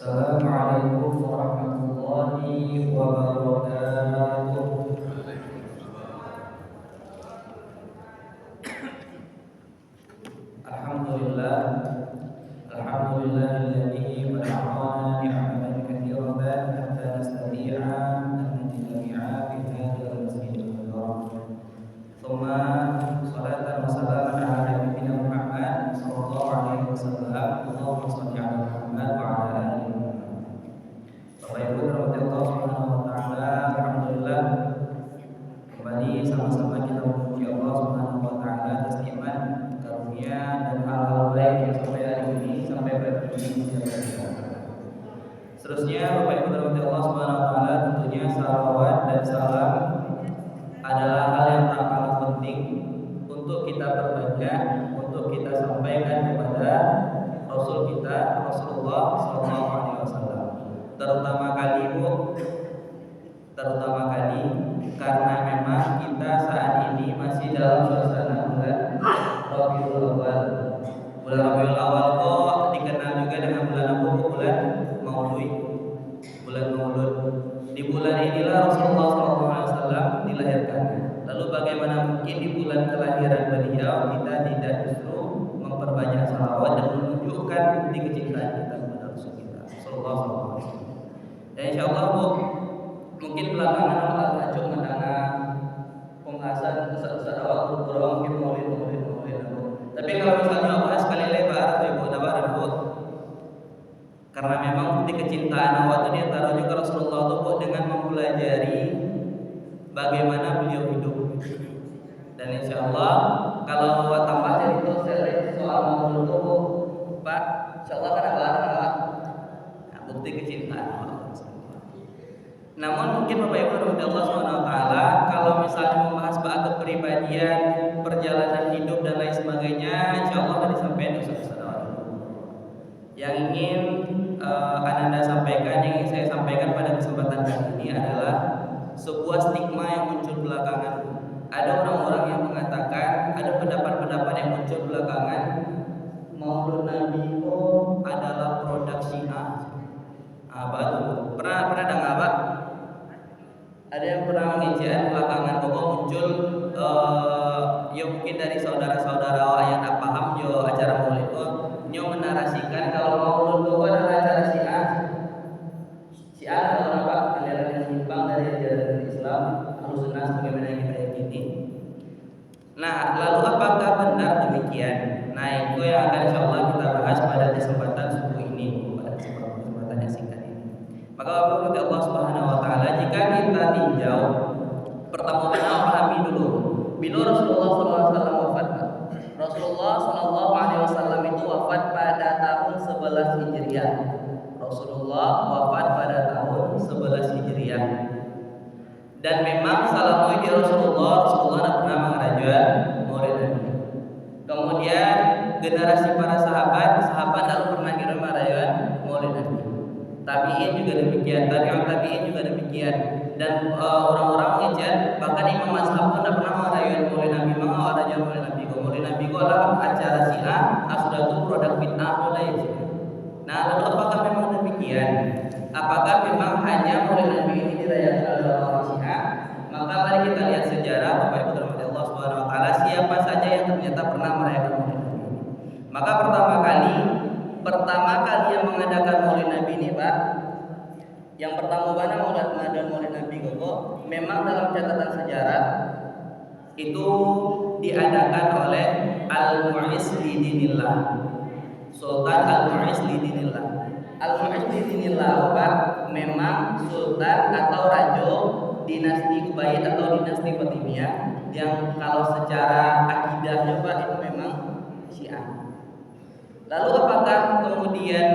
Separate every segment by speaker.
Speaker 1: Assalamualaikum warahmatullahi wabarakatuh. Alhamdulillah, alhamdulillahilladzi mana'ana ni'matan katsiratan hatta nastati'a an najtami'a fi hadzal masjidil haram. Tsumma shalatan wa salaman ala nabiyyina Muhammad sallallahu alaihi wasallam. Allahumma shalli ala Muhammad wa ala ali Muhammad. Bapak Ibu rahmati Allah Subhanahu wa taala, alhamdulillah kembali sama-sama kita memuji Allah Subhanahu wa taala atas nikmat, karunia dan hal-hal baik yang sampai hari ini sampai pada ini menjaga kita. Seterusnya Bapak Ibu rahmati Allah Subhanahu wa taala, tentunya salawat dan salam adalah hal yang tak kalah penting untuk kita perbanyak, untuk kita sampaikan kepada Rasul kita Rasulullah sallallahu alaihi wasallam. Terutama kali karena memang kita saat ini masih dalam suasana bulan Rabiul Awal. Bulan Rabiul Awal kok dikenal juga dengan bulan apa? Bulan Maulid. Bulan Maulud. Di bulan inilah Rasulullah SAW dilahirkan. Lalu bagaimana mungkin di bulan kelahiran beliau kita tidak justru memperbanyak salawat dan menunjukkan bukti kecintaan kita kepada Rasul kita Rasulullah SAW. Dan insyaallah Bu, mungkin belakangan awal acung mendengar pembahasan ustaz-ustaz awal beberapa mungkin maulid. Tapi kalau misalnya bahas sekali lebar Ibu dapat Bu. Karena memang bukti kecintaan awal itu diantara juga Rasulullah itu dengan mempelajari bagaimana beliau hidup. Dan insyaallah kalau tambah cerita soal maulid itu Pak, insyaallah kan ada bukti kecintaan awal. Namun mungkin Bapak Ibu rahmati Allah Subhanahu wa taala, kalau misalnya membahas bab kepribadian, perjalanan hidup dan lain sebagainya, insyaallah tadi sampai Ustaz yang ingin Ananda sampaikan, yang ingin saya sampaikan pada kesempatan kali ini adalah sebuah stigma yang muncul belakangan. Ada orang-orang yang mengatakan, ada pendapat-pendapat yang muncul belakangan, Maulid Nabi itu adalah produk Syiah. Apa itu? Pernah dengar Pak? Ada yang pernah mengijian belakangan pokok muncul ya mungkin dari saudara-saudara yang tak paham yo acara maulid itu nyo menarasikan kalau maulid itu adalah acara Syiah. Syiah adalah apa? Aliran yang menyimpang dari ajaran Islam, Ahlussunnah sebagaimana yang kita yakini. Nah, lalu apakah benar demikian? Nah, itu yang akan insyaallah kita bahas pada kesempatan subuh ini, pada kesempatan yang singkat ini. Maka Bapak Allah Subhanahu wa taala, jika kita tinjau pertama-tama pahami dulu bila Rasulullah SAW wafat. Rasulullah SAW itu wafat pada tahun 11 Hijriah. Rasulullah wafat pada tahun 11 Hijriah. Dan memang selama hidup Rasulullah tidak pernah mengerajuan maulid Nabi. Kemudian generasi para sahabat lalu pernah kirim merayakan maulid Nabi. Tabi'in juga demikian, tabi'in juga demikian. Dan orang-orang mengejar, bahkan Imam Mazhab pun tidak pernah merayakan maulid Nabi. Maka merayakan maulid Nabi. Maulid Nabi itu adalah acara Syiah, sudah itu produk bid'ah mulai. Nah, lalu apakah memang demikian? Apakah memang hanya maulid Nabi ini dirayakan oleh orang Syiah? Maka mari kita lihat sejarah Bapak Ibu rahmati Allah Subhanahu wa taala, siapa saja yang ternyata pernah merayakan maulid Nabi. Maka pertama kali yang mengadakan maulid Nabi ini Pak, yang pertama mana mengadakan maulid Nabi kok memang dalam catatan sejarah itu diadakan oleh Al-Mu'izz li Dinillah, Sultan Al-Mu'izz li Dinillah. Al-Mu'izz li Dinillah Pak memang sultan atau raja dinasti Ubaid atau dinasti Fatimiyah yang kalau secara akidahnya Pak itu memang Syiah. Lalu apakah kemudian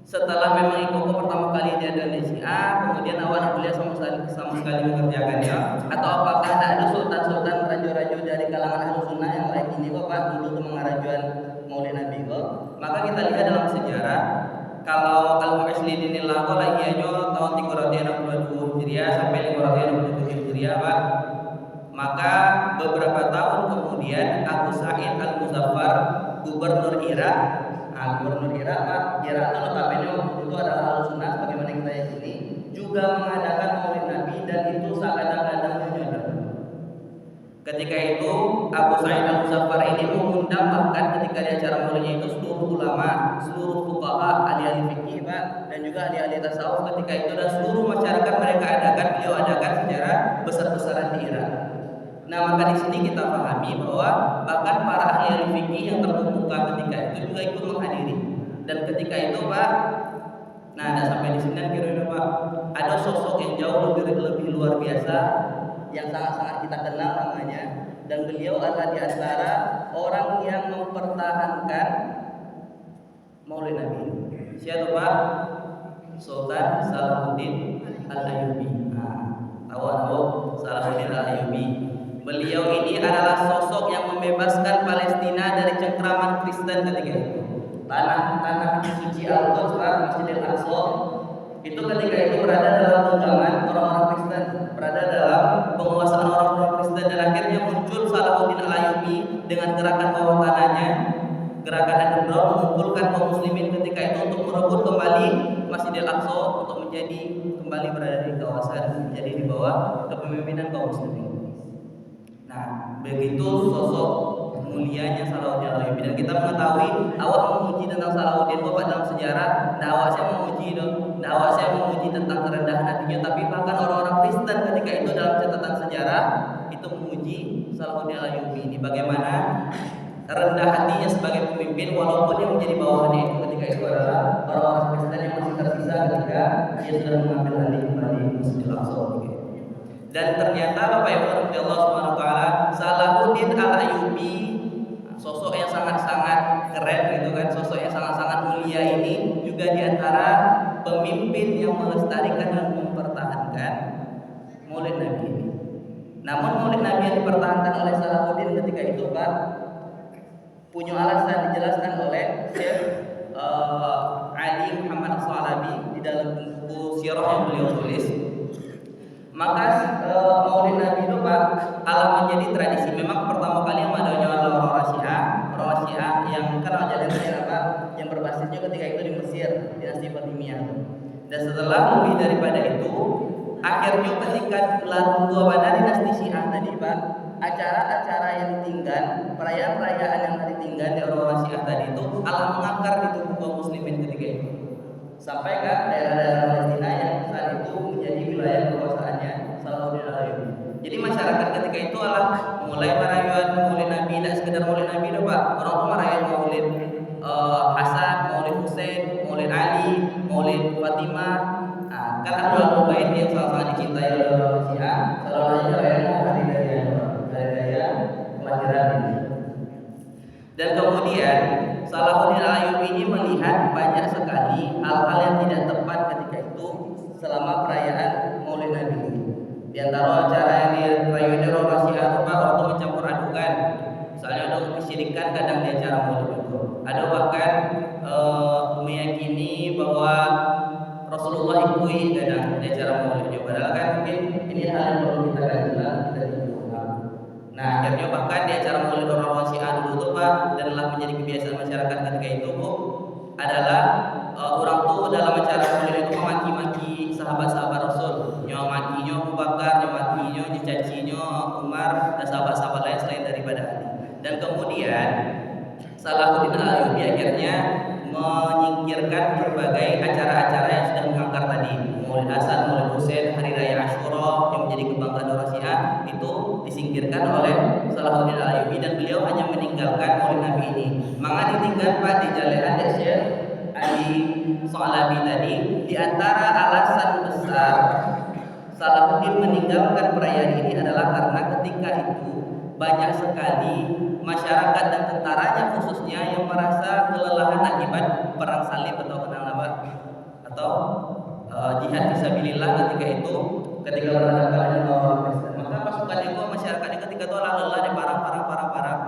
Speaker 1: setelah memang Ikoko pertama kali dia ada di Syiah, kemudian awalnya beliau sama sekali mengerjakannya, atau apakah tak ada sultan-sultan raja-raja dari kalangan Ahlussunnah yang lain ini kok Pak dulu itu mengarajuan maulid Nabi kok? Maka kita lihat dalam sejarah, kalau Al-Mu'izz li Dinillah kok lagi aja tahun 362 Hijriah sampai 567 Hijriah Pak. Maka beberapa tahun kemudian Abu Sa'id Al-Muzaffar, gubernur Irak, Gubernur Irak itu notabene itu adalah Ahlussunnah sebagaimana kita yakini, juga mengadakan Maulid Nabi dan itu sekadang-kadangnya nyodor. Ketika itu Abu Sa'id Al-Muzaffar ini mengundang bahkan ketika di acara maulidnya itu seluruh ulama, seluruh fuqaha, ahli-ahli fikih dan juga ahli-ahli tasawuf ketika itu, dan seluruh masyarakat mereka beliau adakan secara besar-besaran di Irak. Nah, maka di sini kita pahami bahwa bahkan para ahli fikih yang terkemuka ketika itu juga ikut menghadiri. Dan ketika itu Pak, nah ada sampai di sini kira-kira Pak, ada sosok yang jauh lebih luar biasa yang sangat-sangat kita kenal namanya, dan beliau adalah di antara orang yang mempertahankan Maulid Nabi. Siapa Pak? Sultan Salahuddin Al-Ayyubi. Tahu Salahuddin Al-Ayyubi. Beliau ini adalah sosok yang membebaskan Palestina dari cengkraman Kristen ketika itu. Tanah suci Al-Quds, Masjidil Aqsa, itu ketika itu berada dalam genggaman orang-orang Kristen, berada dalam penguasaan orang-orang Kristen, dan akhirnya muncul Salahuddin Al-Ayyubi dengan gerakan bawah tanahnya, gerakan underground, mengumpulkan kaum muslimin ketika itu untuk merebut kembali Masjidil Aqsa, untuk menjadi kembali berada di kawasan, menjadi di bawah kepemimpinan kaum muslimin. Nah, begitu sosok mulianya Salahuddin Al-Ayyubi, dan kita mengetahui awak memuji tentang Salahuddin Bapak dalam sejarah, saya memuji tentang kerendahan hatinya, tapi bahkan orang-orang Kristen ketika itu dalam catatan sejarah itu memuji Salahuddin Al-Ayyubi ini bagaimana rendah hatinya sebagai pemimpin, walaupun yang menjadi bawahannya itu ketika itu adalah orang-orang Kristen yang masih tersisa ketika dia sudah mengambil alih kembali Masjidil Aqsa. Dan ternyata Bapak Ibu Allah Subhanahu wa taala, Salahuddin Al-Ayyubi, sosok yang sangat-sangat keren gitu kan, sosok yang sangat-sangat mulia ini juga diantara pemimpin yang melestarikan dan mempertahankan Maulid Nabi ini. Namun Maulid Nabi yang dipertahankan oleh Salahuddin ketika itu Pak, punya alasan dijelaskan oleh Syekh Ali Muhammad As-Salabi di dalam buku sirah yang beliau tulis. Maka Maulid Nabi itu Pak alam menjadi tradisi. Memang pertama kali yang adanya orang Syiah yang kan ajaran apa yang berbasisnya ketika itu di Mesir, dinasti Fatimiyah. Dan setelah lebih daripada itu, akhirnya ketika dua pada dinasti Syiah tadi Pak, acara-acara yang ditinggal, perayaan-perayaan yang ditinggal di orang Syiah tadi itu alam mengakar di tubuh kaum muslimin ketika itu. Sampai ke daerah-daerah Palestina yang saat itu menjadi wilayah kekuasaannya Salahuddin Al-Ayyubi. Jadi masyarakat ketika itu mulai merayakan Maulid Nabi, tidak sekedar Maulid Nabi loh Pak. Orang tuh merayakan Maulid Hasan, Maulid Husain, Maulid Ali, Maulid Fatimah. Nah, kan Ahlul Bait yang sangat-sangat dicintai oleh orang Syiah, selalu merayakan hari raya kelahiran ini. Dan kemudian Salahuddin Al-Ayyubi ini melihat banyak sekali hal-hal yang tidak tepat ketika itu selama perayaan Maulid Nabi ini. Di antara acara yang dirayakan orang Syiah itu Pak, waktu mencampur adukan. Misalnya ada kesyirikan kadang di acara Maulid itu. Ada bahkan meyakini bahwa Rasulullah ikui kadang di acara Maulid. Padahal kan mungkin ini hal yang perlu kita kaji, kita dibuka. Nah, akhirnya bahkan di acara Maulid orang Syiah dulu tuh Pak, dan telah menjadi kebiasaan masyarakat ketika itu Bu, adalah orang tuh dalam acara Maulid itu memaki-maki sahabat-sahabat Rasul, nyomakinya Abu Bakar, nyomakinya dicacinya Umar dan sahabat-sahabat lain selain daripada Ali. Dan kemudian Salahuddin Al-Ayyubi akhirnya menyingkirkan berbagai acara-acara yang sudah mengangkat tadi, Maulid Hasan, Maulid Husain, Hari Raya Asyura yang menjadi kebanggaan orang Syiah, itu disingkirkan oleh Salahuddin Al-Ayyubi dan beliau hanya meninggalkan Maulid Nabi ini. Maka ditinggal Pak di jalean Syekh Ali Salabi tadi, di antara alasan besar Salahuddin meninggalkan perayaan ini adalah karena ketika itu banyak sekali masyarakat dan tentaranya khususnya yang merasa kelelahan akibat perang salib atau kenal apa atau jihad fisabilillah ketika berhadapan dengan orang Kristen. Maka pasukan itu masyarakat ketika itu lelah di parah.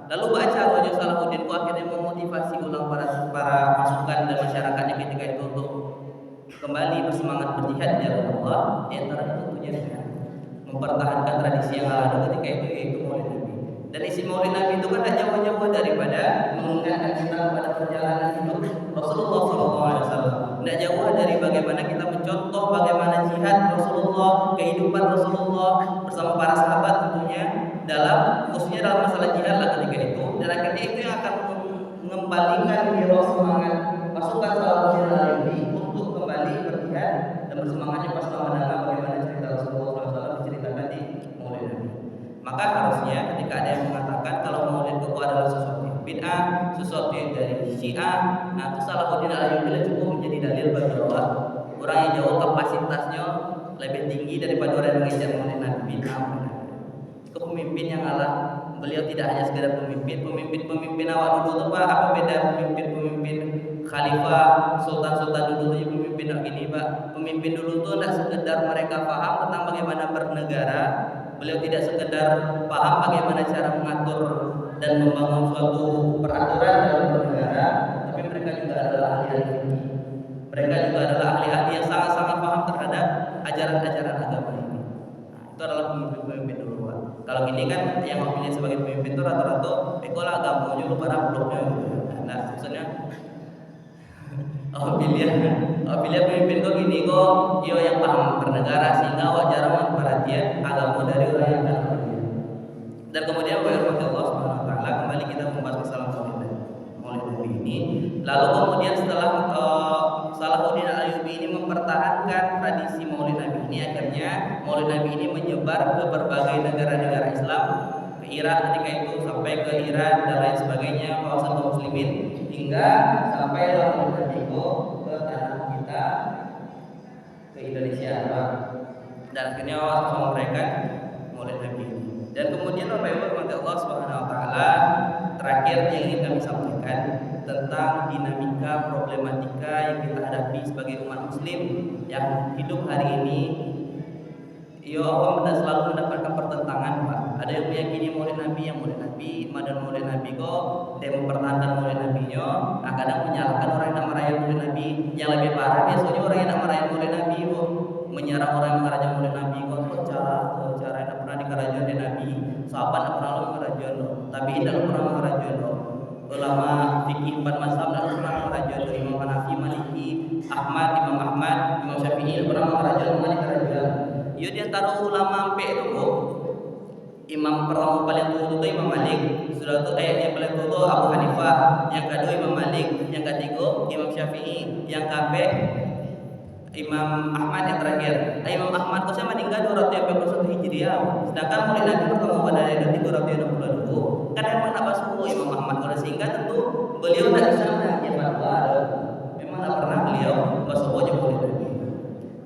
Speaker 1: Lalu baca wajah Salahuddin ku akhirnya memotivasi ulang para pasukan dan masyarakatnya ketika itu untuk kembali bersemangat berjihad di jalan Allah. Di antara itu tentunya mempertahankan tradisi yang ada ketika itu, yaitu Maulid Nabi. Dan isi Maulid Nabi itu kan tak jauh-jauh daripada mengingatkan kita pada perjalanan dari bagaimana kita mencontoh bagaimana jihad Rasulullah, kehidupan Rasulullah bersama para sahabat tentunya dalam khususnya dalam masalah jihad lah ketika itu, dan akhirnya itu yang akan mengembalikan hero semangat pasukan Salahuddin Ayyubi untuk kembali berjihad dan bersemangatnya pas Ramadan, bagaimana cerita Rasulullah SAW diceritakan di Maulid Nabi. Maka harusnya ketika ada yang mengatakan kalau Maulid itu adalah sesuatu yang bid'ah, sesuatu yang dari Syiah, nah itu Salahuddin Ayyubi cukup menjadi dalil bagi orang yang jauh kapasitasnya lebih tinggi daripada orang yang mengejar Maulid Nabi bid'ah. Pemimpin yang Allah, beliau tidak hanya sekedar pemimpin awal dulu tuh Pak, apa beda pemimpin khalifah, sultan dulu tuh pemimpin gini Pak. Pemimpin dulu tuh tidak sekedar mereka paham tentang bagaimana bernegara, beliau tidak sekedar paham bagaimana cara mengatur dan membangun suatu peraturan dalam bernegara, tapi mereka juga adalah ahli-ahli fikih. Mereka juga adalah ahli-ahli yang sangat-sangat paham terhadap ajaran-ajaran agama ini. Nah, itu adalah pemimpin dulu Pak. Kalau gini kan yang memilih sebagai pemimpin itu rata-rata ekola agamanya lu para bloknya. Nah, maksudnya apabila pemimpin kok gini kok yo yang paham bernegara sehingga wajar perhatian agama dari orang yang paham. Dan kemudian firman Allah Subhanahu wa taala, kembali kita membahas masalah Maulid Nabi ini. Lalu kemudian setelah Salahuddin Ayyubi ini mempertahankan tradisi Maulid Nabi ini, akhirnya Maulid Nabi ini menyebar ke berbagai negara-negara Islam, ke Irak ketika itu, sampai ke Iran dan lain sebagainya, kawasan kaum muslimin, hingga sampai Maulid Nabi itu ke tanah kita, ke Indonesia Pak. Dan akhirnya Allah memberikan Maulid Nabi ini. Dan kemudian Bapak Ibu Allah Subhanahu wa taala, terakhir yang ingin kami sampaikan tentang dinamika problematika yang kita hadapi sebagai umat muslim yang hidup hari ini. Ya Allah selalu mendapatkan pertentangan Pak. Ada yang meyakini Maulid Nabi, yang Maulid Nabi, madan Maulid Nabi kok dia mempertahankan Maulid Nabinya. Nah, kadang menyalahkan orang yang nak merayakan Maulid Nabi. Yang lebih parah biasanya orang yang nak merayakan Maulid Nabi kok menyerang orang yang merayakan Maulid Nabi kok cara yang pernah di kerajaan Nabi. Sahabat tak pernah kerajaan lo, tapi tidak pernah kerajaan lo. Ulama fikih empat mazhab tak pernah kerajaan lo. Imam Hanafi, Maliki, Imam Ahmad, Imam Syafi'i tak pernah kerajaan mana kerajaan. Ia di antara ulama sampai itu kok. Imam pertama paling tua itu Imam Malik, sudah tu yang paling tua itu Abu Hanifah, yang kedua Imam Malik, yang ketiga Imam Syafi'i, yang keempat Imam Ahmad yang terakhir. Imam Ahmad kau meninggal 281 Hijriah. Sedangkan Maulid Nabi pertama pada tahun 322. Kan memang nak basuh Imam Ahmad kalau sehingga tentu beliau tidak bisa menjadi fatwa. Memang tak pernah beliau basuh wajah Maulid Nabi.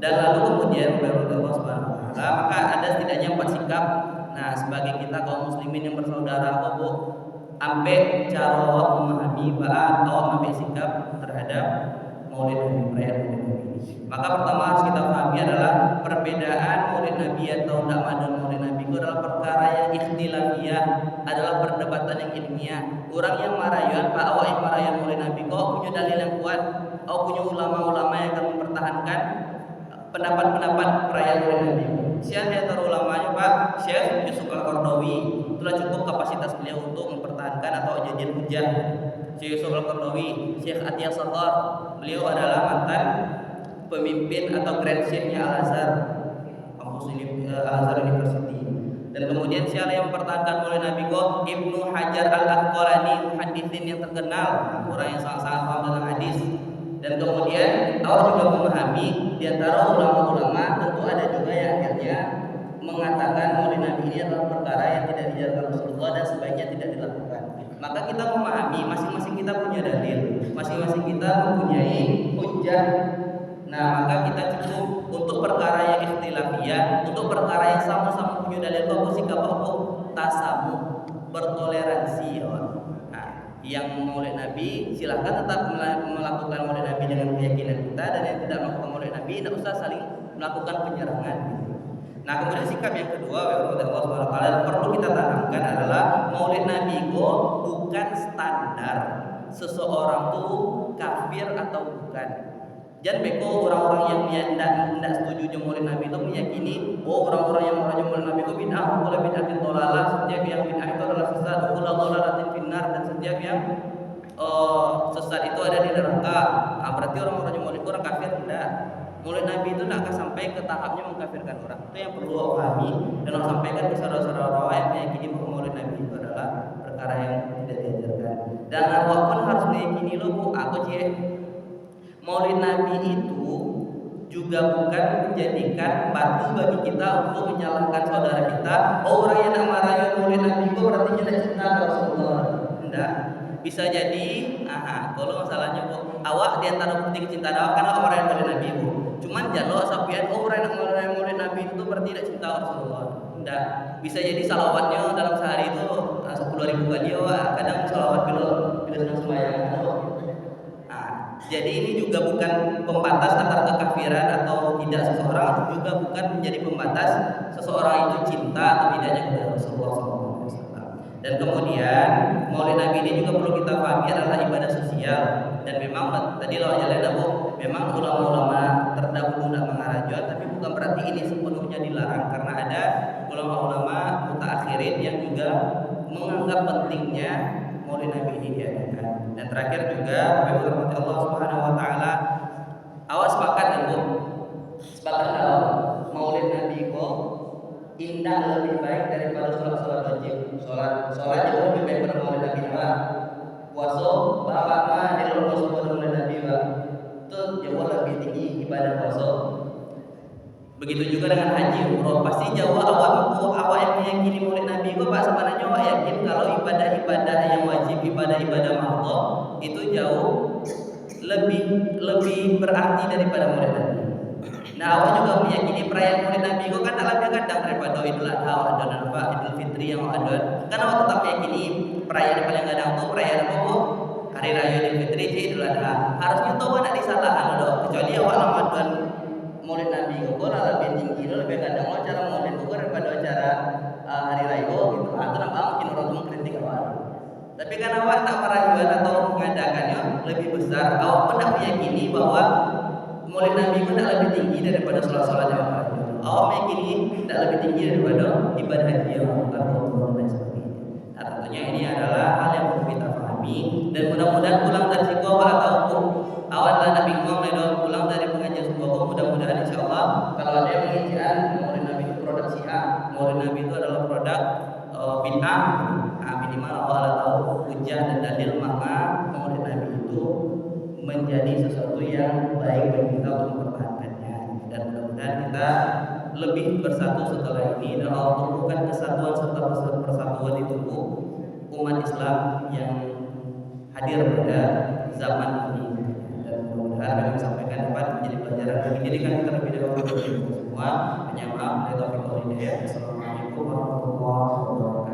Speaker 1: Dan lalu kemudian Allah Subhanahu wa taala, maka ada setidaknya 4 sikap. Nah, sebagai kita kaum muslimin yang bersaudara kok ampe cara memahami atau ampe sikap terhadap Maulid Nabi, perayaan Maulid Nabi. Maka pertama harus kita pahami adalah perbedaan Maulid Nabi atau tidak madun Maulid Nabi itu adalah perkara yang ikhtilafiyah, adalah perdebatan yang ilmiah. Orang yang marayan, Pak awak yang marayan Maulid Nabi kok punya dalil yang kuat, atau punya ulama-ulama yang akan mempertahankan pendapat-pendapat perayaan Maulid Nabi. Siapa di antara ulamanya Pak? Syekh Yusuf Al-Qaradawi. Itulah cukup kapasitas beliau untuk mempertahankan atau jadian hujah. Syekh Yusuf Al-Qaradawi, Syekh Atiyah Satar, beliau adalah mantan pemimpin atau Grand Syekh-nya Al-Azhar, kampus Al-Azhar University. Dan kemudian siapa yang mempertahankan Maulid Nabi kok? Ibnu Hajar Al-Asqalani, muhaddisin yang terkenal, orang yang sangat-sangat paham dalam hadis. Dan kemudian Allah juga memahami di antara ulama-ulama tentu ada juga yang akhirnya mengatakan Maulid Nabi ini adalah perkara yang tidak diajarkan Rasulullah dan sebaiknya tidak dilakukan. Maka kita memahami masing-masing kita punya dalil, masing-masing kita mempunyai hujah. Nah, maka kita cukup untuk perkara yang ikhtilafiyah, untuk perkara yang sama-sama punya dalil apa sikap apa tasamuh, bertoleransi ya. Nah, yang Maulid Nabi silahkan tetap melakukan Maulid Nabi dengan keyakinan kita, dan yang tidak melakukan Maulid Nabi tidak usah saling melakukan penyerangan. Nah, kemudian sikap yang kedua Allah Subhanahu wa taala perlu kita tanamkan adalah Maulid Nabi itu bukan standar seseorang tuh kafir atau bukan. Jangan beko orang-orang yang tidak setuju dengan Maulid Nabi itu meyakini orang-orang yang merayakan Maulid Nabi itu bid'ah, wala bid'atin dhalalah, setiap yang bid'ah itu adalah sesat, wala dhalalatin finnar, dan setiap yang sesat itu ada di neraka. Berarti orang-orang yang maulid orang kafir enggak. Maulid Nabi itu enggak akan sampai ke tahapnya mengkafirkan orang. Itu yang perlu lo pahami dan lo sampaikan ke saudara-saudara awak yang meyakini bahwa maulid Nabi itu adalah perkara yang tidak diajarkan. Dan awak pun harus meyakini lo bu, aku cie maulid Nabi itu juga bukan menjadikan batu bagi kita untuk menyalahkan saudara kita. Oh, orang yang nak marahin maulid Nabi itu berarti tidak cinta kepada Rasulullah. Enggak. Bisa jadi, kalau masalahnya bu, awak di antara bukti kecintaan awak karena awak marahin maulid Nabi bu. Cuman jangan sampean orang yang marahin maulid Nabi itu berarti tidak cinta kepada Rasulullah. Enggak. Bisa jadi salawatnya dalam sehari itu 10.000 kali awak. Kadang salawat bila sedang sembahyang. Jadi ini juga bukan pembatas antara kekafiran atau tidak seseorang, atau juga bukan menjadi pembatas seseorang itu cinta atau tidaknya kepada Rasulullah SAW. Dan kemudian maulid Nabi ini juga perlu kita pahami adalah ibadah sosial. Dan memang tadi lo aja lihat memang ulama-ulama terdahulu tidak mengarahkan, tapi bukan berarti ini sepenuhnya dilarang karena ada ulama-ulama mutaakhirin yang juga menganggap pentingnya maulid Nabi ini diadakan. Dan terakhir juga bagi Allah Subhanahu wa taala, awas sepakat kan Bu? Sepakat kalau maulid Nabi kok indah lebih baik daripada sholat wajib. Sholat jauh lebih baik daripada maulid Nabi Pak. Puasa bapak mah di luar puasa maulid Nabi Pak. Itu jauh lebih tinggi ibadah puasa. Begitu juga dengan haji umroh, pasti jauh awak yang meyakini maulid Nabi itu Pak, sebenarnya awak yakin kalau ibadah-ibadah yang wajib, ibadah-ibadah makhluk itu jauh lebih berarti daripada maulid Nabi. Nah, awak juga meyakini perayaan maulid Nabi itu kan lebih kadang daripada Idul Adha dan Idul Fitri yang ada. Kan awak tetap meyakini perayaan yang paling kadang itu perayaan apa Bu? Hari Raya Idul Fitri, Idul Adha. Harusnya tuh awak nak disalahan loh, kecuali awak Ramadan maulid Nabi itu lebih tinggi, lebih kadang acara maulid itu daripada acara hari raya gitu. Itu nampak mungkin orang tuh mengkritik awak. Tapi kan awak tak meragukan atau mengadakannya lebih besar, awak pun tak meyakini bahwa maulid Nabi itu tak lebih tinggi daripada sholat-sholat yang awak. Awak meyakini tak lebih tinggi daripada ibadah haji yang awak dan sebagainya. Nah, tentunya ini adalah hal yang perlu kita pahami dan mudah-mudahan pulang dari situ awak tahu awak adalah Nabi Muhammad pulang dari pengajian sebuah mudah-mudahan insyaallah kalau ada yang menginginkan maulid Nabi itu produk Syiah, maulid Nabi itu adalah produk bid'ah, minimal awal tahu hujah dan dalil maka maulid Nabi itu menjadi sesuatu yang baik bagi kita untuk mempertahankannya. Dan mudah-mudahan kita lebih bersatu setelah ini dan Allah tumbuhkan kesatuan serta persatuan di tubuh umat Islam yang hadir pada zaman ini. Mudah-mudahan kami sampaikan dapat menjadi pelajaran bagi diri kami terlebih dahulu semua. Hanya maaf, Assalamualaikum warahmatullahi wabarakatuh.